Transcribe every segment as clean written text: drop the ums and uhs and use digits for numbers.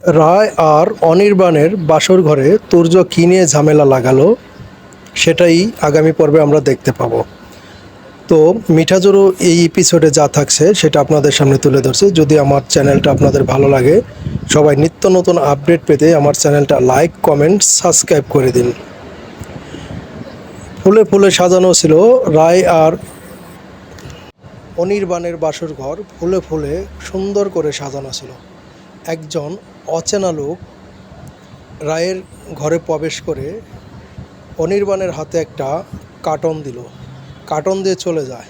রায় আর অনির্বাণের বাসর ঘরে তুর্য কী নিয়ে ঝামেলা লাগালো সেটাই আগামী পর্বে আমরা দেখতে পাবো। তো মিঠাজোরও এই এপিসোডে যা থাকছে সেটা আপনাদের সামনে তুলে ধরছি। যদি আমার চ্যানেলটা আপনাদের ভালো লাগে, সবাই নিত্য নতুন আপডেট পেতে আমার চ্যানেলটা লাইক, কমেন্ট, সাবস্ক্রাইব করে দিন। ফুলে ফুলে সাজানো ছিল রায় আর অনির্বাণের বাসর ঘর, ফুলে ফুলে সুন্দর করে সাজানো ছিল। একজন অচেনা লোক রায়ের ঘরে প্রবেশ করে অনির্বাণের হাতে একটা কার্টন দিল, কার্টন দিয়ে চলে যায়।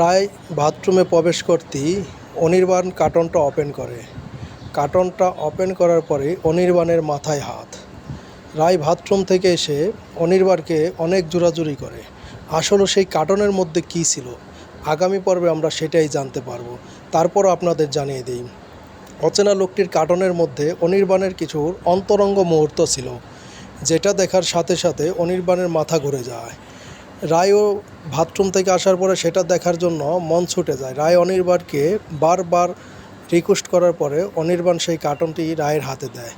রায় বাথরুমে প্রবেশ করতেই অনির্বাণ কার্টনটা ওপেন করে। কার্টনটা ওপেন করার পরে অনির্বাণের মাথায় হাত। রায় বাথরুম থেকে এসে অনির্বাণকে অনেক জোরাজুরি করে। আসলে সেই কার্টনের মধ্যে কী ছিল, আগামী পর্বে আমরা সেটাই জানতে পারবো। তারপরও আপনাদের জানিয়ে দিই, অচেনা লোকটির কার্টনের মধ্যে অনির্বাণের কিছু অন্তরঙ্গ মুহূর্ত ছিল, যেটা দেখার সাথে সাথে অনির্বাণের মাথা ঘুরে যায়। রায়ও বাথরুম থেকে আসার পরে সেটা দেখার জন্য মন ছুটে যায়। রায় অনির্বাণকে বারবার রিকোয়েস্ট করার পরে অনির্বাণ সেই কার্টনটি রায়ের হাতে দেয়।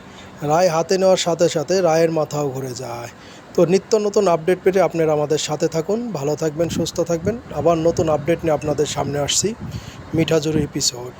রায় হাতে নেওয়ার সাথে সাথে রায়ের মাথাও ঘুরে যায়। তো নিত্য নতুন আপডেট পেতে আপনারা আমাদের সাথে থাকুন। ভালো থাকবেন, সুস্থ থাকবেন। আবার নতুন আপডেট নিয়ে আপনাদের সামনে আসছি। মিঠাজুরি এপিসোড।